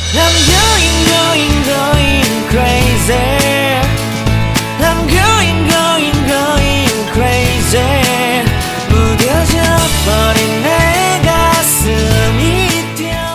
I'm going crazy. I'm going crazy. 무뎌져 버린 내 가슴이 뛰어.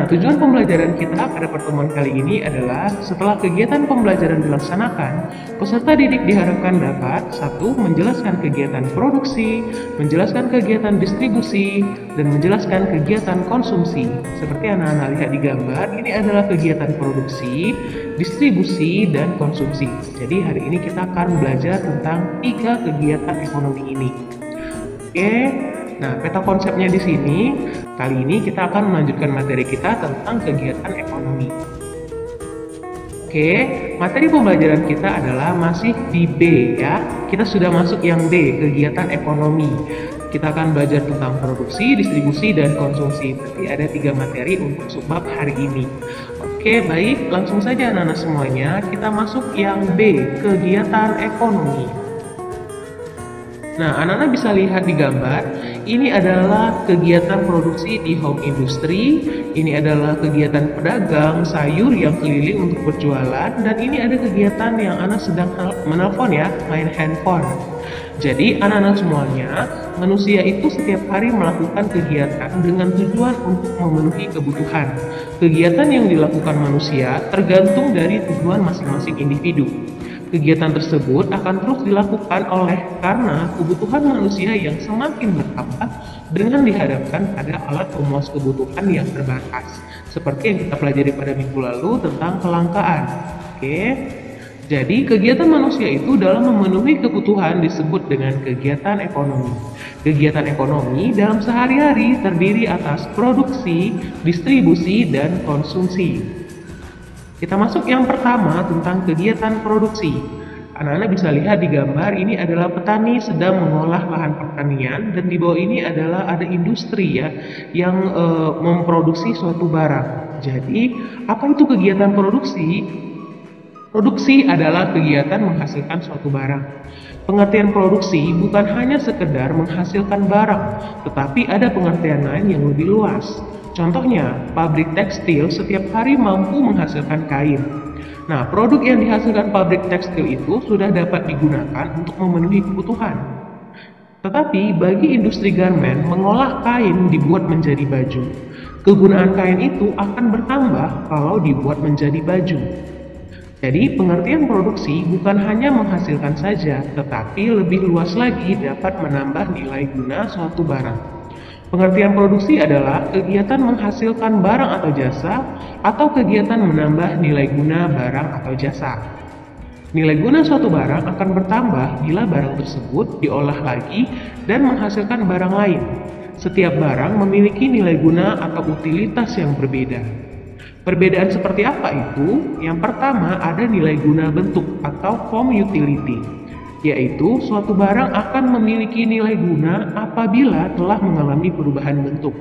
Tujuan pembelajaran kita pada pertemuan kali ini adalah setelah kegiatan pembelajaran dilaksanakan, peserta didik diharapkan dapat 1. Menjelaskan kegiatan produksi, menjelaskan kegiatan distribusi, dan menjelaskan kegiatan konsumsi. Seperti anak-anak lihat di gambar, ini adalah kegiatan produksi, distribusi, dan konsumsi. Jadi hari ini kita akan belajar tentang 3 kegiatan ekonomi ini. Oke. Nah, peta konsepnya di sini, kali ini kita akan melanjutkan materi kita tentang kegiatan ekonomi. Oke, materi pembelajaran kita adalah masih di B ya. Kita sudah masuk yang D, kegiatan ekonomi. Kita akan belajar tentang produksi, distribusi, dan konsumsi. Berarti ada 3 materi untuk subbab hari ini. Oke, baik, langsung saja anak-anak semuanya, kita masuk yang B, kegiatan ekonomi. Nah, anak-anak bisa lihat di gambar, ini adalah kegiatan produksi di home industry, ini adalah kegiatan pedagang sayur yang keliling untuk berjualan, dan ini ada kegiatan yang anak sedang menelpon ya, main handphone. Jadi, anak-anak semuanya, manusia itu setiap hari melakukan kegiatan dengan tujuan untuk memenuhi kebutuhan. Kegiatan yang dilakukan manusia tergantung dari tujuan masing-masing individu. Kegiatan tersebut akan terus dilakukan karena kebutuhan manusia yang semakin bertambah dengan dihadapkan pada alat pemuas kebutuhan yang terbatas. Seperti yang kita pelajari pada minggu lalu tentang kelangkaan. Oke. Jadi kegiatan manusia itu dalam memenuhi kebutuhan disebut dengan kegiatan ekonomi. Kegiatan ekonomi dalam sehari-hari terdiri atas produksi, distribusi, dan konsumsi. Kita masuk yang pertama tentang kegiatan produksi. Anak-anak bisa lihat di gambar, ini adalah petani sedang mengolah lahan pertanian, dan di bawah ini adalah ada industri ya yang memproduksi suatu barang. Jadi, apa itu kegiatan produksi? Produksi adalah kegiatan menghasilkan suatu barang. Pengertian produksi bukan hanya sekedar menghasilkan barang, tetapi ada pengertian lain yang lebih luas. Contohnya, pabrik tekstil setiap hari mampu menghasilkan kain. Nah, produk yang dihasilkan pabrik tekstil itu sudah dapat digunakan untuk memenuhi kebutuhan. Tetapi bagi industri garmen, mengolah kain dibuat menjadi baju. Kegunaan kain itu akan bertambah kalau dibuat menjadi baju. Jadi, pengertian produksi bukan hanya menghasilkan saja, tetapi lebih luas lagi dapat menambah nilai guna suatu barang. Pengertian produksi adalah kegiatan menghasilkan barang atau jasa, atau kegiatan menambah nilai guna barang atau jasa. Nilai guna suatu barang akan bertambah bila barang tersebut diolah lagi dan menghasilkan barang lain. Setiap barang memiliki nilai guna atau utilitas yang berbeda. Perbedaan seperti apa itu? Yang pertama ada nilai guna bentuk atau form utility, yaitu suatu barang akan memiliki nilai guna apabila telah mengalami perubahan bentuk.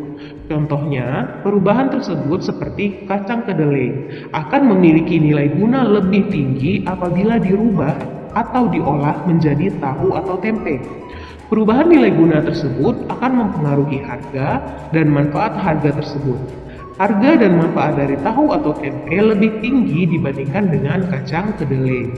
Contohnya, perubahan tersebut seperti kacang kedelai akan memiliki nilai guna lebih tinggi apabila dirubah atau diolah menjadi tahu atau tempe. Perubahan nilai guna tersebut akan mempengaruhi harga dan manfaat harga tersebut. Harga dan manfaat dari tahu atau tempe lebih tinggi dibandingkan dengan kacang kedelai.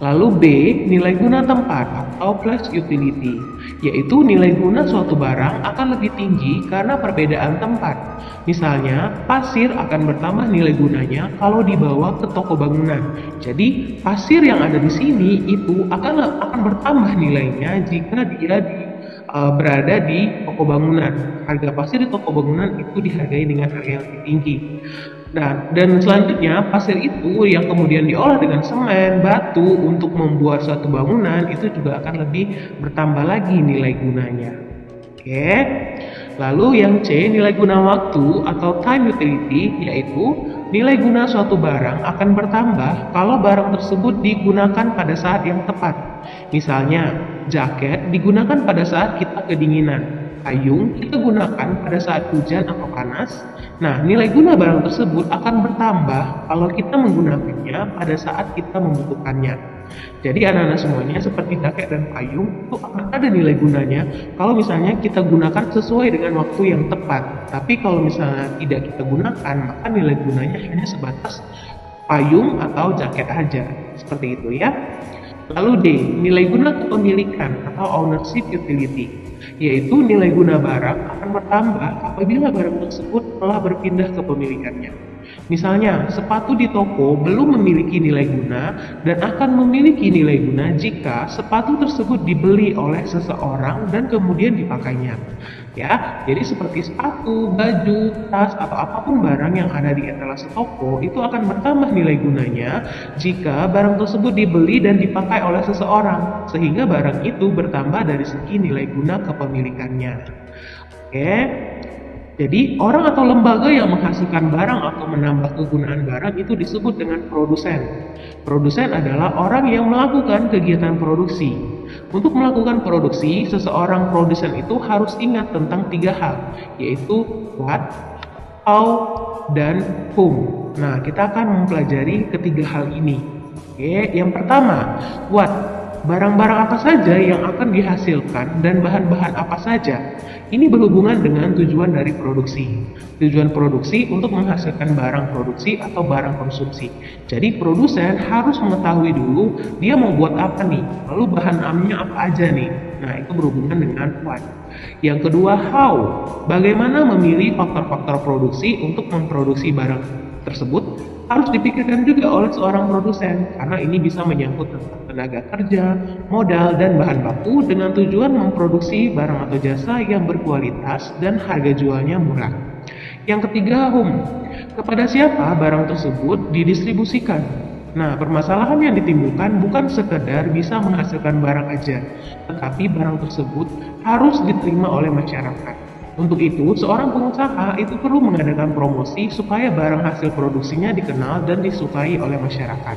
Lalu B, nilai guna tempat atau place utility, yaitu nilai guna suatu barang akan lebih tinggi karena perbedaan tempat. Misalnya, pasir akan bertambah nilai gunanya kalau dibawa ke toko bangunan. Jadi, pasir yang ada di sini itu akan bertambah nilainya jika dia berada di toko bangunan. Harga pasir di toko bangunan itu dihargai dengan harga yang lebih tinggi. Dan selanjutnya pasir itu yang kemudian diolah dengan semen, batu untuk membuat suatu bangunan itu juga akan lebih bertambah lagi nilai gunanya. Oke. Lalu yang C, nilai guna waktu atau time utility, yaitu nilai guna suatu barang akan bertambah kalau barang tersebut digunakan pada saat yang tepat. Misalnya, jaket digunakan pada saat kita kedinginan. Payung kita gunakan pada saat hujan atau panas. Nah, nilai guna barang tersebut akan bertambah kalau kita menggunakannya pada saat kita membutuhkannya. Jadi anak-anak semuanya, seperti jaket dan payung itu akan ada nilai gunanya kalau misalnya kita gunakan sesuai dengan waktu yang tepat. Tapi kalau misalnya tidak kita gunakan, maka nilai gunanya hanya sebatas payung atau jaket aja. Seperti itu ya. Lalu D, nilai guna kepemilikan atau ownership utility, yaitu nilai guna barang akan bertambah apabila barang tersebut telah berpindah kepemilikannya. Misalnya, sepatu di toko belum memiliki nilai guna dan akan memiliki nilai guna jika sepatu tersebut dibeli oleh seseorang dan kemudian dipakainya. Ya, jadi seperti sepatu, baju, tas, atau apapun barang yang ada di etalase toko itu akan bertambah nilai gunanya jika barang tersebut dibeli dan dipakai oleh seseorang, sehingga barang itu bertambah dari segi nilai guna kepemilikannya. Oke. Jadi, orang atau lembaga yang menghasilkan barang atau menambah kegunaan barang itu disebut dengan produsen. Produsen adalah orang yang melakukan kegiatan produksi. Untuk melakukan produksi, seseorang produsen itu harus ingat tentang 3 hal, yaitu what, how, dan whom. Nah, kita akan mempelajari ketiga hal ini. Oke, yang pertama, what. Barang-barang apa saja yang akan dihasilkan dan bahan-bahan apa saja. Ini berhubungan dengan tujuan dari produksi. Tujuan produksi untuk menghasilkan barang produksi atau barang konsumsi. Jadi produsen harus mengetahui dulu dia mau buat apa nih, lalu bahan-bahannya apa aja nih. Nah, itu berhubungan dengan what. Yang kedua, how. Bagaimana memilih faktor-faktor produksi untuk memproduksi barang tersebut harus dipikirkan juga oleh seorang produsen, karena ini bisa menyangkut tentang tenaga kerja, modal, dan bahan baku dengan tujuan memproduksi barang atau jasa yang berkualitas dan harga jualnya murah. Yang ketiga, whom. Kepada siapa barang tersebut didistribusikan. Nah, permasalahan yang ditimbulkan bukan sekedar bisa menghasilkan barang aja, tetapi barang tersebut harus diterima oleh masyarakat. Untuk itu, seorang pengusaha itu perlu mengadakan promosi supaya barang hasil produksinya dikenal dan disukai oleh masyarakat.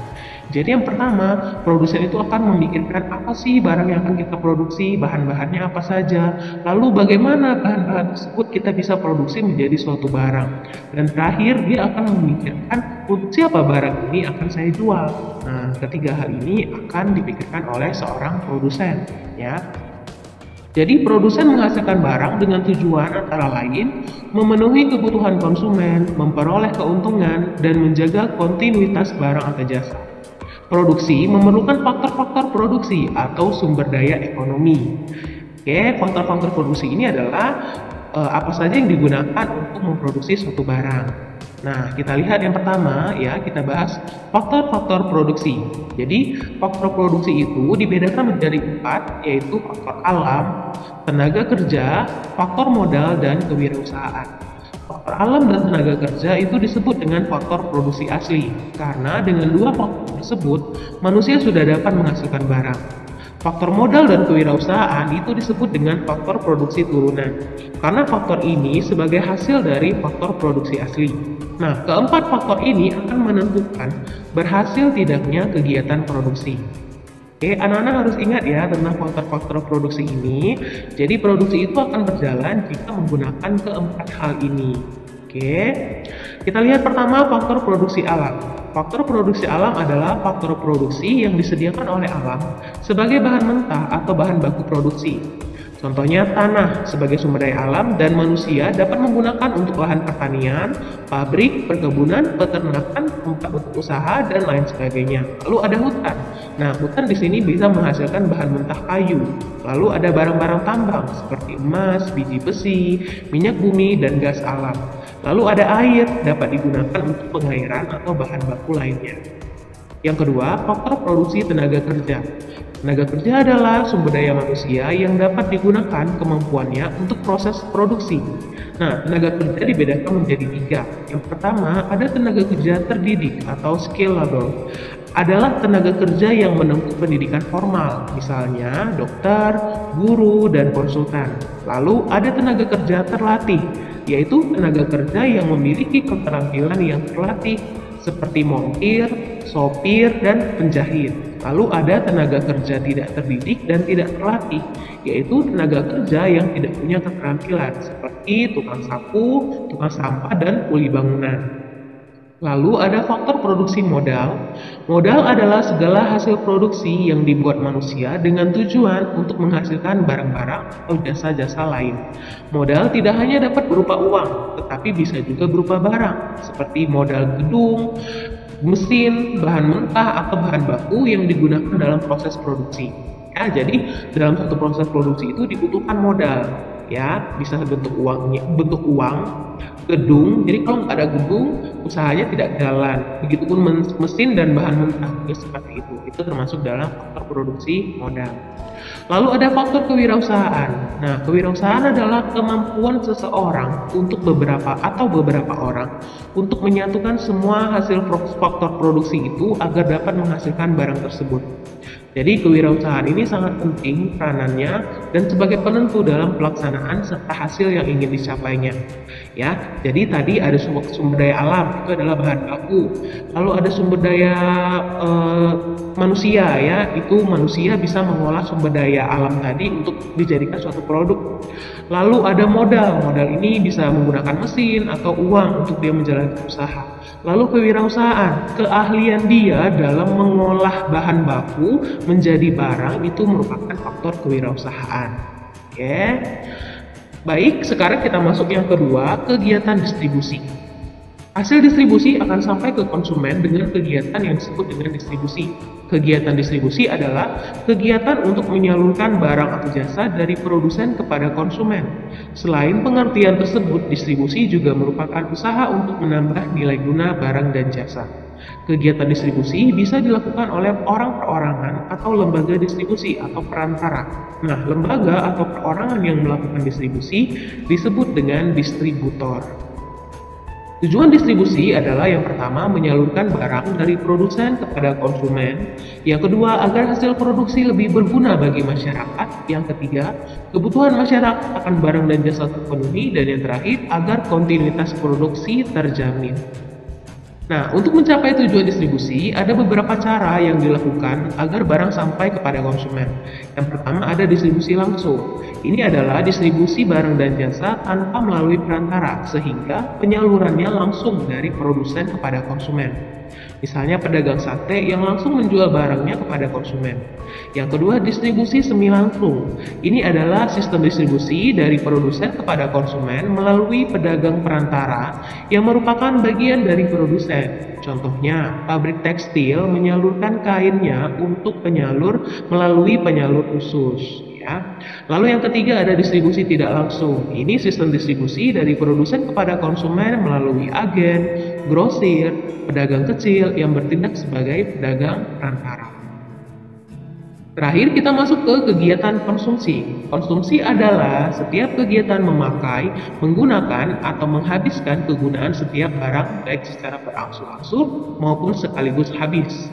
Jadi yang pertama, produsen itu akan memikirkan apa sih barang yang akan kita produksi, bahan-bahannya apa saja, lalu bagaimana bahan-bahan tersebut kita bisa produksi menjadi suatu barang. Dan terakhir, dia akan memikirkan untuk siapa barang ini akan saya jual. Nah, ketiga hal ini akan dipikirkan oleh seorang produsen, ya. Jadi produsen menghasilkan barang dengan tujuan antara lain memenuhi kebutuhan konsumen, memperoleh keuntungan, dan menjaga kontinuitas barang atau jasa. Produksi memerlukan faktor-faktor produksi atau sumber daya ekonomi. Oke, faktor-faktor produksi ini adalah apa saja yang digunakan untuk memproduksi suatu barang. Nah, kita lihat yang pertama ya, kita bahas faktor-faktor produksi. Jadi, faktor produksi itu dibedakan menjadi 4, yaitu faktor alam, tenaga kerja, faktor modal, dan kewirausahaan. Faktor alam dan tenaga kerja itu disebut dengan faktor produksi asli, karena dengan 2 faktor tersebut, manusia sudah dapat menghasilkan barang. Faktor modal dan kewirausahaan itu disebut dengan faktor produksi turunan, karena faktor ini sebagai hasil dari faktor produksi asli. Nah, keempat faktor ini akan menentukan berhasil tidaknya kegiatan produksi. Oke, anak-anak harus ingat ya tentang faktor-faktor produksi ini. Jadi produksi itu akan berjalan jika menggunakan keempat hal ini. Oke, kita lihat pertama faktor produksi alam. Faktor produksi alam adalah faktor produksi yang disediakan oleh alam sebagai bahan mentah atau bahan baku produksi. Contohnya tanah sebagai sumber daya alam dan manusia dapat menggunakan untuk lahan pertanian, pabrik, perkebunan, peternakan, tempat untuk usaha, dan lain sebagainya. Lalu ada hutan. Nah, hutan di sini bisa menghasilkan bahan mentah kayu. Lalu ada barang-barang tambang seperti emas, biji besi, minyak bumi, dan gas alam. Lalu ada air, dapat digunakan untuk pengairan atau bahan baku lainnya. Yang kedua, faktor produksi tenaga kerja. Tenaga kerja adalah sumber daya manusia yang dapat digunakan kemampuannya untuk proses produksi. Nah, tenaga kerja dibedakan menjadi 3. Yang pertama, ada tenaga kerja terdidik atau skill labor. Adalah tenaga kerja yang menempuh pendidikan formal, misalnya dokter, guru, dan konsultan. Lalu ada tenaga kerja terlatih. yaitu tenaga kerja yang memiliki keterampilan yang terlatih seperti montir, sopir, dan penjahit. Lalu ada tenaga kerja tidak terdidik dan tidak terlatih, yaitu tenaga kerja yang tidak punya keterampilan seperti tukang sapu, tukang sampah, dan kuli bangunan. Lalu ada faktor produksi modal. Modal adalah segala hasil produksi yang dibuat manusia dengan tujuan untuk menghasilkan barang-barang atau jasa-jasa lain. Modal tidak hanya dapat berupa uang, tetapi bisa juga berupa barang, seperti modal gedung, mesin, bahan mentah, atau bahan baku yang digunakan dalam proses produksi. Ya, jadi dalam satu proses produksi itu dibutuhkan modal. Ya, bisa bentuk uang, gedung. Jadi kalau nggak ada gedung, usahanya tidak jalan. Begitupun mesin dan bahan mentah juga seperti itu. Itu termasuk dalam faktor produksi modal. Lalu ada faktor kewirausahaan. Nah, kewirausahaan adalah kemampuan seseorang untuk beberapa orang untuk menyatukan semua hasil faktor produksi itu agar dapat menghasilkan barang tersebut. Jadi kewirausahaan ini sangat penting peranannya dan sebagai penentu dalam pelaksanaan serta hasil yang ingin dicapainya. Ya, jadi tadi ada sumber daya alam, itu adalah bahan baku. Lalu ada sumber daya manusia, ya, itu manusia bisa mengolah sumber daya alam tadi untuk dijadikan suatu produk. Lalu ada modal ini bisa menggunakan mesin atau uang untuk dia menjalankan usaha. Lalu kewirausahaan, keahlian dia dalam mengolah bahan baku menjadi barang itu merupakan faktor kewirausahaan. Oke. Baik, sekarang kita masuk yang kedua, kegiatan distribusi. Hasil distribusi akan sampai ke konsumen dengan kegiatan yang disebut dengan distribusi. Kegiatan distribusi adalah kegiatan untuk menyalurkan barang atau jasa dari produsen kepada konsumen. Selain pengertian tersebut, distribusi juga merupakan usaha untuk menambah nilai guna barang dan jasa. Kegiatan distribusi bisa dilakukan oleh orang perorangan atau lembaga distribusi atau perantara. Nah, lembaga atau perorangan yang melakukan distribusi disebut dengan distributor. Tujuan distribusi adalah yang pertama menyalurkan barang dari produsen kepada konsumen, yang kedua agar hasil produksi lebih berguna bagi masyarakat, yang ketiga kebutuhan masyarakat akan barang dan jasa terpenuhi, dan yang terakhir agar kontinuitas produksi terjamin. Nah, untuk mencapai tujuan distribusi, ada beberapa cara yang dilakukan agar barang sampai kepada konsumen. Yang pertama ada distribusi langsung. Ini adalah distribusi barang dan jasa tanpa melalui perantara, sehingga penyalurannya langsung dari produsen kepada konsumen. Misalnya pedagang sate yang langsung menjual barangnya kepada konsumen. Yang kedua, distribusi semi langsung. Ini adalah sistem distribusi dari produsen kepada konsumen melalui pedagang perantara yang merupakan bagian dari produsen. Contohnya, pabrik tekstil menyalurkan kainnya untuk penyalur melalui penyalur khusus. Lalu yang ketiga ada distribusi tidak langsung. Ini sistem distribusi dari produsen kepada konsumen melalui agen, grosir, pedagang kecil yang bertindak sebagai pedagang perantara. Terakhir kita masuk ke kegiatan konsumsi. Konsumsi adalah setiap kegiatan memakai, menggunakan, atau menghabiskan kegunaan setiap barang baik secara berangsur-angsur maupun sekaligus habis.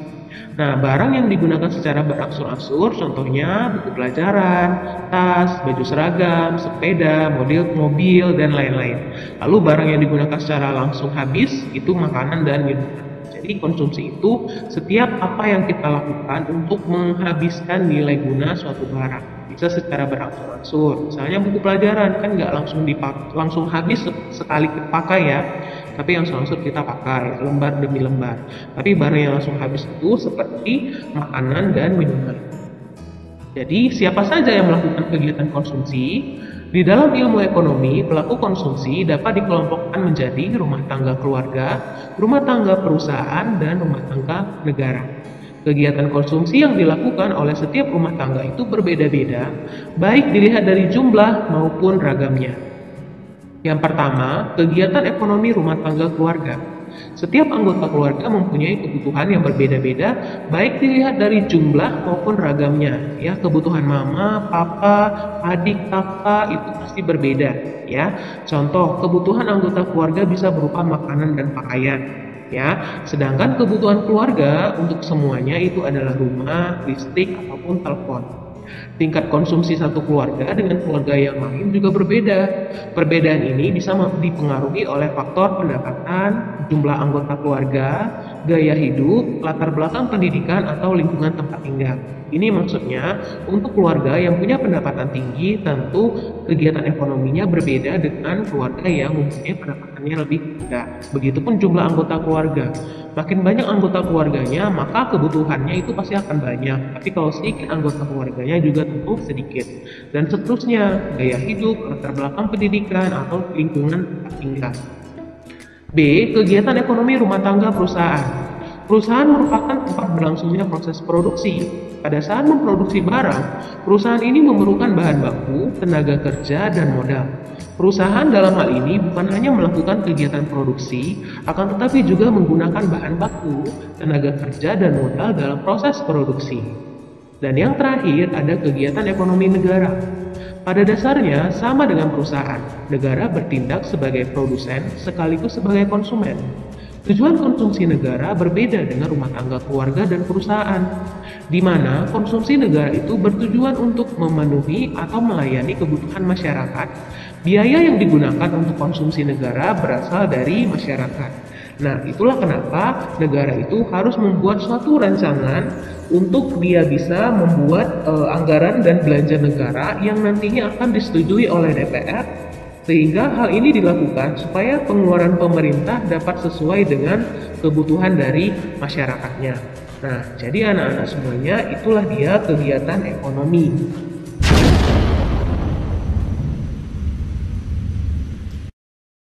Nah, barang yang digunakan secara berangsur-angsur contohnya buku pelajaran, tas, baju seragam, sepeda, mobil, dan lain-lain. Lalu barang yang digunakan secara langsung habis itu makanan dan minuman. Jadi konsumsi itu setiap apa yang kita lakukan untuk menghabiskan nilai guna suatu barang. Bisa secara berangsur-angsur. Misalnya buku pelajaran kan nggak langsung habis sekali dipakai ya. Tapi yang langsung kita pakai lembar demi lembar. Tapi barang yang langsung habis itu seperti makanan dan minuman. Jadi siapa saja yang melakukan kegiatan konsumsi? Di dalam ilmu ekonomi, pelaku konsumsi dapat dikelompokkan menjadi rumah tangga keluarga, rumah tangga perusahaan, dan rumah tangga negara. Kegiatan konsumsi yang dilakukan oleh setiap rumah tangga itu berbeda-beda, baik dilihat dari jumlah maupun ragamnya. Yang pertama, kegiatan ekonomi rumah tangga keluarga. Setiap anggota keluarga mempunyai kebutuhan yang berbeda-beda, baik dilihat dari jumlah maupun ragamnya. Ya, kebutuhan mama, papa, adik, kakak itu pasti berbeda. Ya, contoh kebutuhan anggota keluarga bisa berupa makanan dan pakaian. Ya, sedangkan kebutuhan keluarga untuk semuanya itu adalah rumah, listrik ataupun telepon. Tingkat konsumsi satu keluarga dengan keluarga yang lain juga berbeda. Perbedaan ini bisa dipengaruhi oleh faktor pendapatan, jumlah anggota keluarga, gaya hidup, latar belakang pendidikan, atau lingkungan tempat tinggal. Ini maksudnya, untuk keluarga yang punya pendapatan tinggi, tentu kegiatan ekonominya berbeda dengan keluarga yang mempunyai pendapatannya lebih rendah. Begitupun jumlah anggota keluarga. Makin banyak anggota keluarganya, maka kebutuhannya itu pasti akan banyak. Tapi kalau sedikit anggota keluarganya juga tentu sedikit. Dan seterusnya, gaya hidup, latar belakang pendidikan, atau lingkungan tempat tinggal. B. Kegiatan ekonomi rumah tangga perusahaan. Perusahaan merupakan tempat berlangsungnya proses produksi. Pada saat memproduksi barang, perusahaan ini memerlukan bahan baku, tenaga kerja, dan modal. Perusahaan dalam hal ini bukan hanya melakukan kegiatan produksi, akan tetapi juga menggunakan bahan baku, tenaga kerja, dan modal dalam proses produksi. Dan yang terakhir ada kegiatan ekonomi negara. Pada dasarnya sama dengan perusahaan, negara bertindak sebagai produsen sekaligus sebagai konsumen. Tujuan konsumsi negara berbeda dengan rumah tangga keluarga dan perusahaan, di mana konsumsi negara itu bertujuan untuk memenuhi atau melayani kebutuhan masyarakat. Biaya yang digunakan untuk konsumsi negara berasal dari masyarakat. Nah, itulah kenapa negara itu harus membuat suatu rancangan untuk dia bisa membuat anggaran dan belanja negara yang nantinya akan disetujui oleh DPR, sehingga hal ini dilakukan supaya pengeluaran pemerintah dapat sesuai dengan kebutuhan dari masyarakatnya. Nah, jadi anak-anak semuanya itulah dia kegiatan ekonomi.